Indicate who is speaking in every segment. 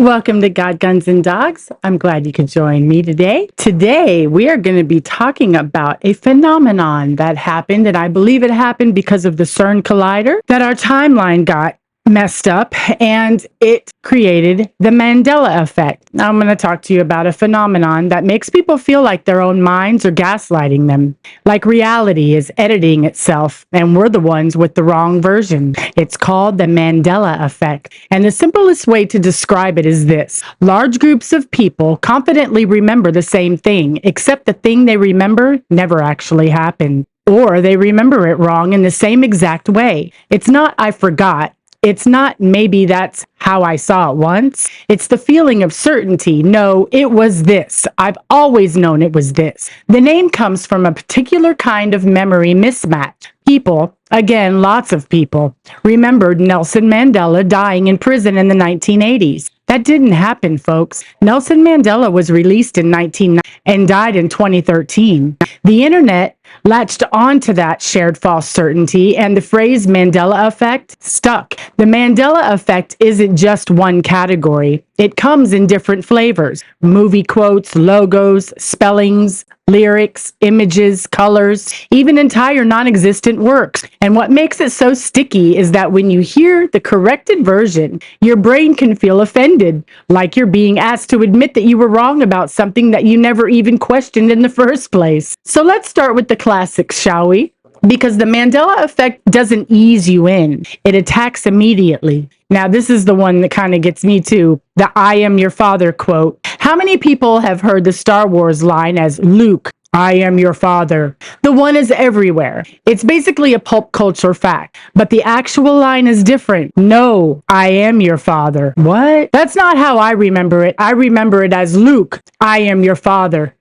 Speaker 1: Welcome to God, Guns, and Dogs. I'm glad you could join me today. Today, we are going to be talking about a phenomenon that happened, and I believe it happened because of the CERN collider, that our timeline got messed up, and it created the Mandela Effect. Now, I'm going to talk to you about a phenomenon that makes people feel like their own minds are gaslighting them, like reality is editing itself, and we're the ones with the wrong version. It's called the Mandela Effect, and the simplest way to describe it is this. Large groups of people confidently remember the same thing, except the thing they remember never actually happened, or they remember it wrong in the same exact way. It's not "I forgot." It's not "maybe that's how I saw it once." It's the feeling of certainty. No, it was this. I've always known it was this. The name comes from a particular kind of memory mismatch. People, again, lots of people, remembered Nelson Mandela dying in prison in the 1980s. That didn't happen, folks. Nelson Mandela was released in 1990 and died in 2013. The internet latched onto that shared false certainty, and the phrase Mandela Effect stuck. The Mandela Effect isn't just one category. It comes in different flavors: movie quotes, logos, spellings, lyrics, images, colors, even entire non-existent works. And what makes it so sticky is that when you hear the corrected version, your brain can feel offended, like you're being asked to admit that you were wrong about something that you never even questioned in the first place. So let's start with the classics, shall we? Because the Mandela Effect doesn't ease you in. It attacks immediately. Now, this is the one that kind of gets me too. The "I am your father" quote. How many people have heard the Star Wars line as "Luke, I am your father"? The one is everywhere. It's basically a pulp culture fact, but the actual line is different. "No, I am your father." What? That's not how I remember it. I remember it as "Luke, I am your father."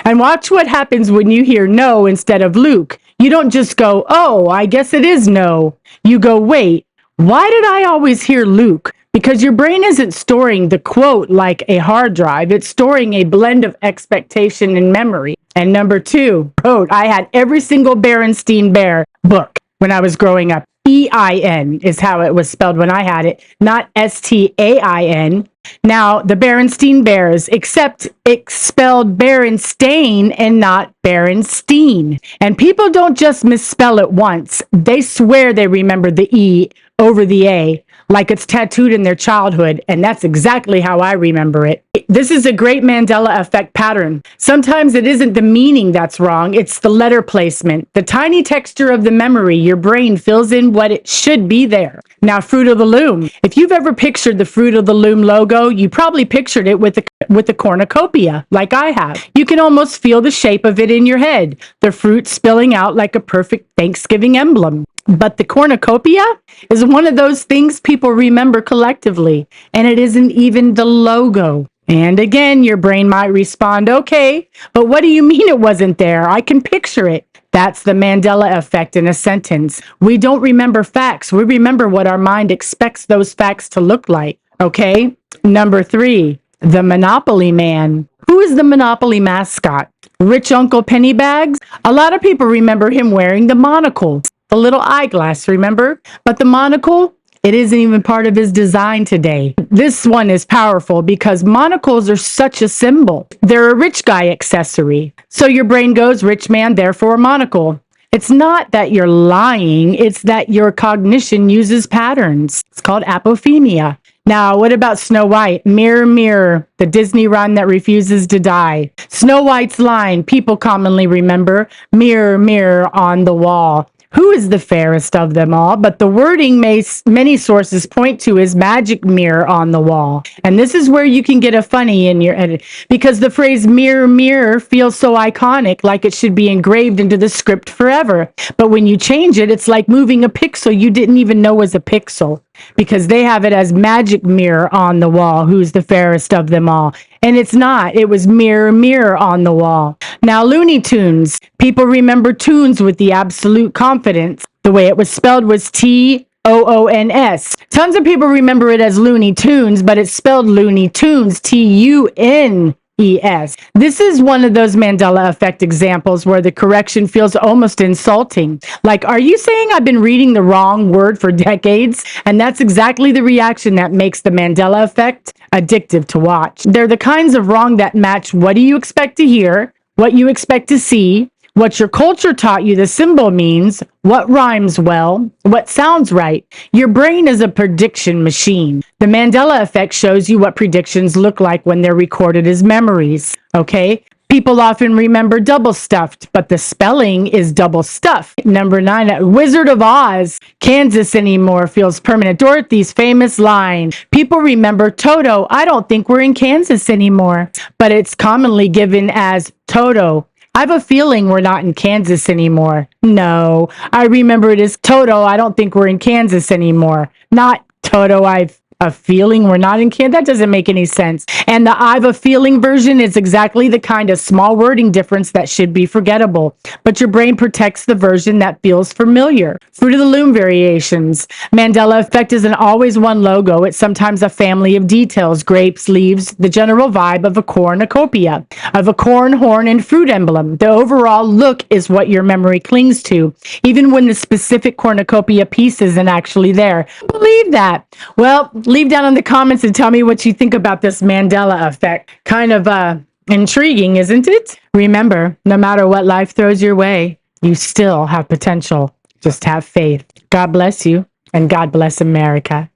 Speaker 1: And watch what happens when you hear "no" instead of "Luke." You don't just go, "Oh, I guess it is no." You go, "Wait, why did I always hear Luke?" Because your brain isn't storing the quote like a hard drive. It's storing a blend of expectation and memory. And number two, quote, I had every single Berenstein Bear book when I was growing up. EIN is how it was spelled when I had it, not STAIN. Now, the Berenstein Bears, except it's spelled Berenstain and not Berenstein. And people don't just misspell it once. They swear they remember the E over the A, like it's tattooed in their childhood, and that's exactly how I remember it. This is a great Mandela Effect pattern. Sometimes it isn't the meaning that's wrong, it's the letter placement. The tiny texture of the memory, your brain fills in what it should be there. Now, Fruit of the Loom. If you've ever pictured the Fruit of the Loom logo, you probably pictured it with a cornucopia, like I have. You can almost feel the shape of it in your head, the fruit spilling out like a perfect Thanksgiving emblem. But the cornucopia is one of those things people remember collectively, and it isn't even the logo. And again, your brain might respond, "Okay, but what do you mean it wasn't there? I can picture it." That's the Mandela Effect in a sentence. We don't remember facts. We remember what our mind expects those facts to look like. Okay? Number three, the Monopoly Man. Who is the Monopoly mascot? Rich Uncle Pennybags? A lot of people remember him wearing the monocle. The little eyeglass, remember? But the monocle, it isn't even part of his design today. This one is powerful because monocles are such a symbol. They're a rich guy accessory. So your brain goes, rich man, therefore monocle. It's not that you're lying, it's that your cognition uses patterns. It's called apophenia. Now, what about Snow White? Mirror, mirror, the Disney rhyme that refuses to die. Snow White's line, people commonly remember, mirror, mirror on the wall. Who is the fairest of them all? But the wording many sources point to is magic mirror on the wall. And this is where you can get a funny in your edit, because the phrase mirror, mirror feels so iconic, like it should be engraved into the script forever. But when you change it, it's like moving a pixel you didn't even know was a pixel, because they have it as magic mirror on the wall. Who's the fairest of them all? And it's not. It was mirror, mirror on the wall. Now, Looney Tunes. People remember tunes with the absolute confidence. The way it was spelled was Toons. Tons of people remember it as Looney Tunes, but it's spelled Looney Tunes, Tunes. ES. This is one of those Mandela Effect examples where the correction feels almost insulting. Like, are you saying I've been reading the wrong word for decades? And that's exactly the reaction that makes the Mandela Effect addictive to watch. They're the kinds of wrong that match what do you expect to hear, what you expect to see, what your culture taught you the symbol means, what rhymes well, what sounds right. Your brain is a prediction machine. The Mandela Effect shows you what predictions look like when they're recorded as memories, okay? People often remember double stuffed, but the spelling is double stuffed. Number 9, Wizard of Oz. Kansas anymore feels permanent. Dorothy's famous line. People remember Toto. I don't think we're in Kansas anymore, but it's commonly given as Toto. I have a feeling we're not in Kansas anymore. No, I remember it as Toto. I don't think we're in Kansas anymore. Not Toto. I've a feeling we're not in Kansas. That doesn't make any sense. And the I've a feeling version is exactly the kind of small wording difference that should be forgettable. But your brain protects the version that feels familiar. Fruit of the Loom variations. Mandela Effect isn't always one logo. It's sometimes a family of details, grapes, leaves, the general vibe of a cornucopia, of a corn, horn, and fruit emblem. The overall look is what your memory clings to, even when the specific cornucopia piece isn't actually there. Believe that. Well, leave down in the comments and tell me what you think about this Mandela Effect. Kind of intriguing, isn't it? Remember, no matter what life throws your way, you still have potential. Just have faith. God bless you, and God bless America.